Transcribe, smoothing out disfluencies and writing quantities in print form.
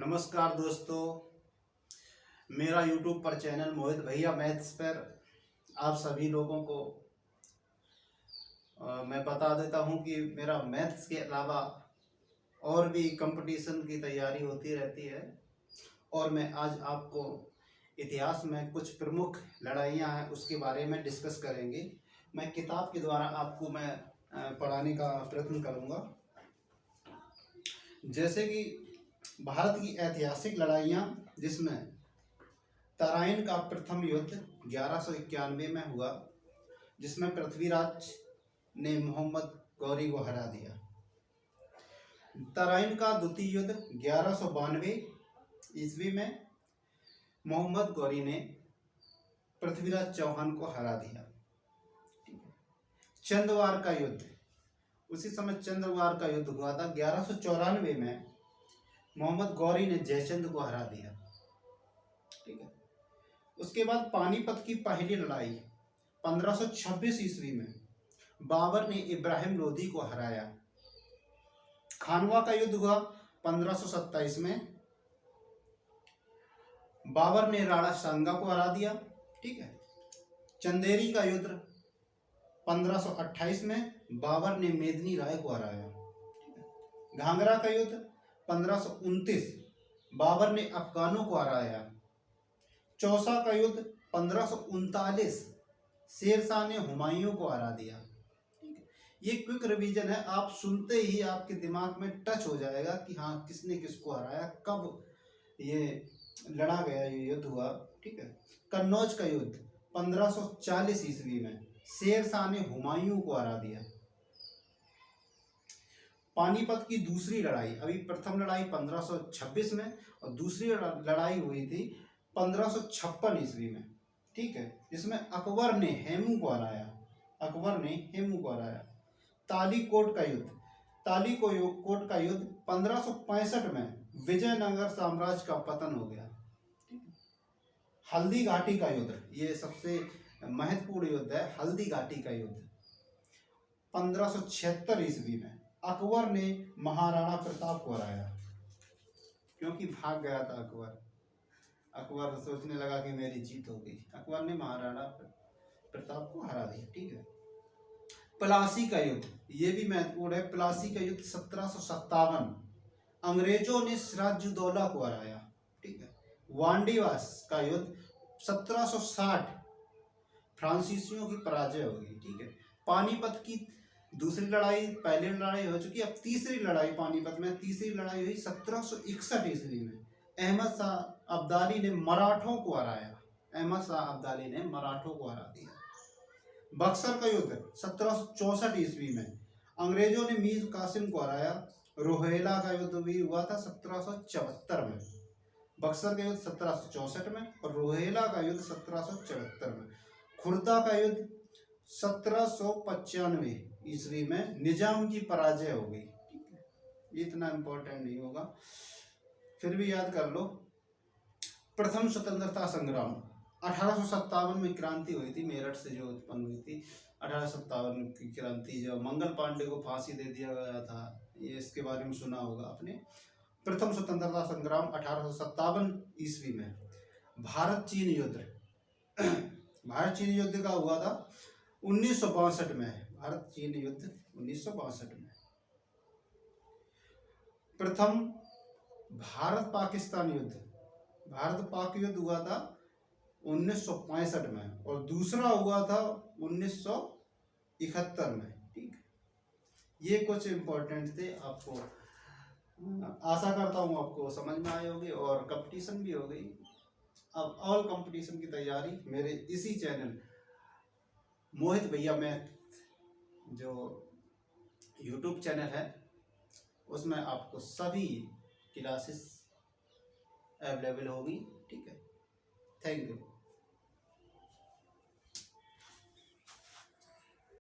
नमस्कार दोस्तों, मेरा यूट्यूब पर चैनल मोहित भैया मैथ्स पर आप सभी लोगों को मैं बता देता हूं कि मेरा मैथ्स के अलावा और भी कंपटीशन की तैयारी होती रहती है। और मैं आज आपको इतिहास में कुछ प्रमुख लड़ाइयां हैं उसके बारे में डिस्कस करेंगे। मैं किताब के द्वारा आपको मैं पढ़ाने का प्रयत्न करूंगा। जैसे कि भारत की ऐतिहासिक लड़ाइयाँ, जिसमें तराइन का प्रथम युद्ध 1191 में हुआ, जिसमें पृथ्वीराज ने मोहम्मद गौरी को हरा दिया। तराइन का द्वितीय युद्ध 1192 ईस्वी में मोहम्मद गौरी ने पृथ्वीराज चौहान को हरा दिया। चंदवार का युद्ध, उसी समय चंद्रवार का युद्ध हुआ था 1194 में, मोहम्मद गौरी ने जयचंद को हरा दिया। ठीक है। उसके बाद पानीपत की पहली लड़ाई 1526 ईस्वी में बाबर ने इब्राहिम लोदी को हराया। खानवा का युद्ध हुआ 1527 में, बाबर ने राणा सांगा को हरा दिया। ठीक है। चंदेरी का युद्ध 1528 में बाबर ने मेदिनी राय को हराया। घाघरा का युद्ध 1529 बाबर ने अफगानों को हराया। चौसा का युद्ध 1539 शेरशाह ने हुमायूं को हरा दिया। ये क्विक रिवीजन है, आप सुनते ही आपके दिमाग में टच हो जाएगा कि हाँ किसने किसको हराया, कब ये लड़ा गया, ये युद्ध हुआ। ठीक है। कन्नौज का युद्ध 1540 ईस्वी में शेरशाह ने हुमायूं को हरा दिया। पानीपत की दूसरी लड़ाई, अभी प्रथम लड़ाई 1526 में और दूसरी लड़ाई हुई थी 1556 ईस्वी में। ठीक है। जिसमें अकबर ने हेमू को हराया। तालीकोट का युद्ध, तालीकोट का युद्ध 1565 में विजयनगर साम्राज्य का पतन हो गया। हल्दी घाटी का युद्ध, ये सबसे महत्वपूर्ण युद्ध है। हल्दी घाटी का युद्ध 1576 ईस्वी में अकबर ने महाराणा प्रताप को हराया, क्योंकि भाग गया था अकबर सोचने लगा कि मेरी जीत हो गई। अकबर ने महाराणा प्रताप को हरा दिया। ठीक है। प्लासी का युद्ध, ये भी महत्वपूर्ण है। प्लासी का युद्ध 1757, अंग्रेजों ने सिराजुद्दौला को हराया। ठीक है। वांडीवास का युद्ध 1760, फ्रांसीसियों की पराजय हो गई। ठीक है। पानीपत की दूसरी लड़ाई, पहली लड़ाई हो चुकी, अब तीसरी लड़ाई पानीपत में, तीसरी लड़ाई हुई 1761 ईस्वी में। अहमद शाह अब्दाली ने मराठों को हराया। बक्सर का युद्ध 1764 ईस्वी में अंग्रेजों ने मीर कासिम को हराया। रोहेला का युद्ध भी हुआ था 1774 में। बक्सर का युद्ध 1764 में और रोहेला का युद्ध 1774 में। खुर्दा का युद्ध 1795 ईस्वी में निजाम की पराजय हो गई। ठीक है। ये इतना इम्पोर्टेंट नहीं होगा, फिर भी याद कर लो। प्रथम स्वतंत्रता संग्राम 1857 में क्रांति हुई थी, मेरठ से जो उत्पन्न हुई थी 1857 की क्रांति, जो मंगल पांडे को फांसी दे दिया गया था, ये इसके बारे में सुना होगा आपने। प्रथम स्वतंत्रता संग्राम 1857 ईस्वी में। भारत चीन युद्ध का हुआ था 1962 में। भारत चीन युद्ध 1962 में। प्रथम भारत पाकिस्तान युद्ध, भारत पाक युद्ध हुआ था 1965 में और दूसरा हुआ था 1971 में। ठीक है। ये कुछ इम्पोर्टेंट थे, आपको आशा करता हूँ आपको समझ में आए होंगे और कंपटीशन भी हो गई। अब ऑल कंपटीशन की तैयारी मेरे इसी चैनल मोहित भैया मैथ जो यूट्यूब चैनल है, उसमें आपको सभी क्लासेस अवेलेबल होगी। ठीक है। Thank you.